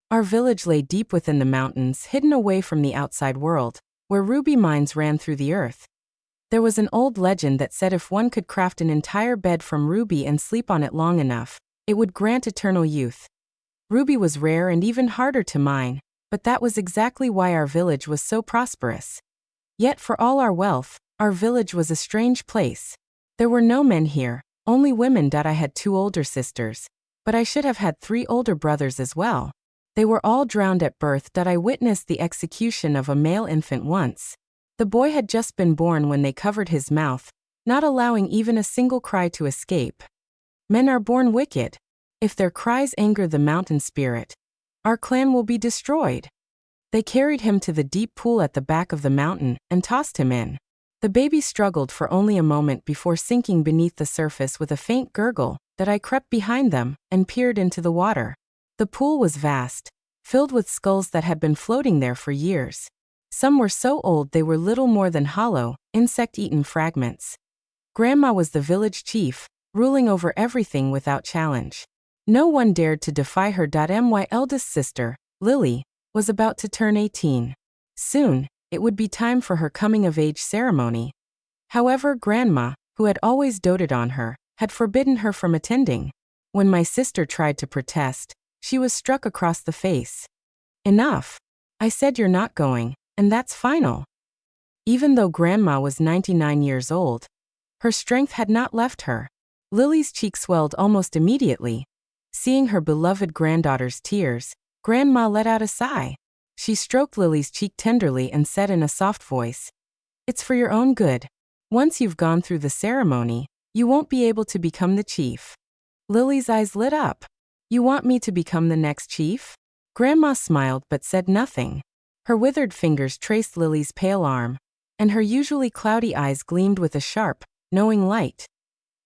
Our village lay deep within the mountains, hidden away from the outside world, where ruby mines ran through the earth. There was an old legend that said if one could craft an entire bed from ruby and sleep on it long enough, it would grant eternal youth. Ruby was rare and even harder to mine, but that was exactly why our village was so prosperous. Yet for all our wealth, our village was a strange place. There were no men here, only women. I had 2 older sisters, but I should have had 3 older brothers as well. They were all drowned at birth. I witnessed the execution of a male infant once. The boy had just been born when they covered his mouth, not allowing even a single cry to escape. Men are born wicked. If their cries anger the mountain spirit, our clan will be destroyed. They carried him to the deep pool at the back of the mountain and tossed him in. The baby struggled for only a moment before sinking beneath the surface with a faint gurgle. I crept behind them and peered into the water. The pool was vast, filled with skulls that had been floating there for years. Some were so old they were little more than hollow, insect-eaten fragments. Grandma was the village chief, ruling over everything without challenge. No one dared to defy her. My eldest sister, Lily, was about to turn 18. Soon, it would be time for her coming-of-age ceremony. However, Grandma, who had always doted on her, had forbidden her from attending. When my sister tried to protest, she was struck across the face. Enough. I said you're not going, and that's final. Even though Grandma was 99 years old, her strength had not left her. Lily's cheek swelled almost immediately. Seeing her beloved granddaughter's tears, Grandma let out a sigh. She stroked Lily's cheek tenderly and said in a soft voice, "It's for your own good. Once you've gone through the ceremony, you won't be able to become the chief." Lily's eyes lit up. "You want me to become the next chief?" Grandma smiled but said nothing. Her withered fingers traced Lily's pale arm, and her usually cloudy eyes gleamed with a sharp, knowing light.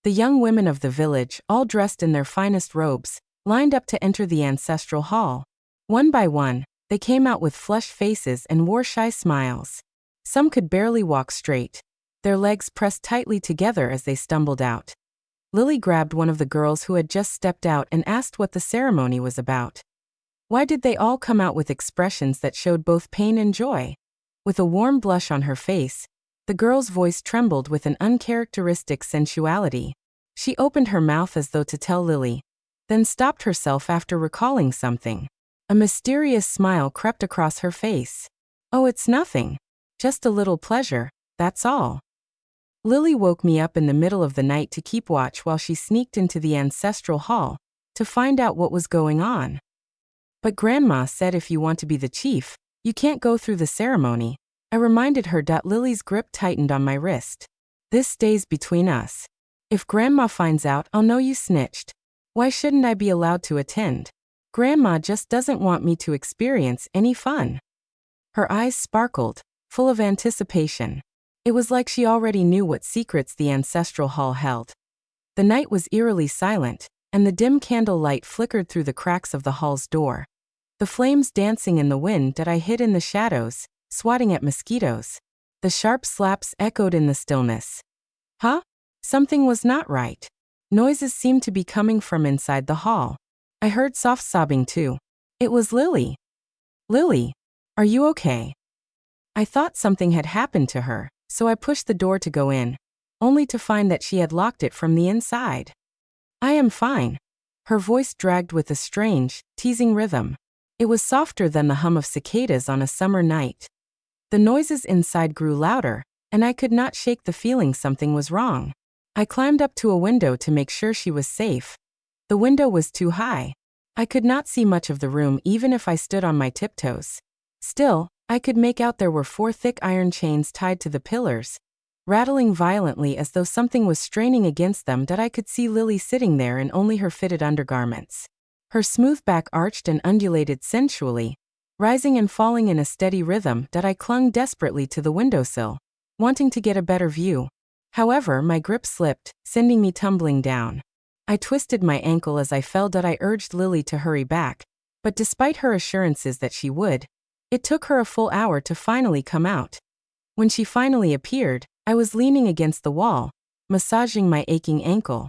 The young women of the village, all dressed in their finest robes, lined up to enter the ancestral hall. One by one, they came out with flushed faces and wore shy smiles. Some could barely walk straight, their legs pressed tightly together as they stumbled out. Lily grabbed one of the girls who had just stepped out and asked what the ceremony was about. Why did they all come out with expressions that showed both pain and joy? With a warm blush on her face, the girl's voice trembled with an uncharacteristic sensuality. She opened her mouth as though to tell Lily, then stopped herself after recalling something. A mysterious smile crept across her face. "Oh, it's nothing. Just a little pleasure, that's all." Lily woke me up in the middle of the night to keep watch while she sneaked into the ancestral hall to find out what was going on. "But Grandma said if you want to be the chief, you can't go through the ceremony," I reminded her. Lily's grip tightened on my wrist. "This stays between us. If Grandma finds out, I'll know you snitched. Why shouldn't I be allowed to attend? Grandma just doesn't want me to experience any fun." Her eyes sparkled, full of anticipation. It was like she already knew what secrets the ancestral hall held. The night was eerily silent, and the dim candle light flickered through the cracks of the hall's door. The flames dancing in the wind I hid in the shadows, swatting at mosquitoes. The sharp slaps echoed in the stillness. Huh? Something was not right. Noises seemed to be coming from inside the hall. I heard soft sobbing too. It was Lily. "Lily, are you okay?" I thought something had happened to her, so I pushed the door to go in, only to find that she had locked it from the inside. "I am fine." Her voice dragged with a strange, teasing rhythm. It was softer than the hum of cicadas on a summer night. The noises inside grew louder, and I could not shake the feeling something was wrong. I climbed up to a window to make sure she was safe. The window was too high. I could not see much of the room even if I stood on my tiptoes. Still, I could make out there were 4 thick iron chains tied to the pillars, rattling violently as though something was straining against them. I could see Lily sitting there in only her fitted undergarments. Her smooth back arched and undulated sensually, rising and falling in a steady rhythm. I clung desperately to the windowsill, wanting to get a better view. However, my grip slipped, sending me tumbling down. I twisted my ankle as I fell. I urged Lily to hurry back, but despite her assurances that she would, it took her a full hour to finally come out. When she finally appeared, I was leaning against the wall, massaging my aching ankle.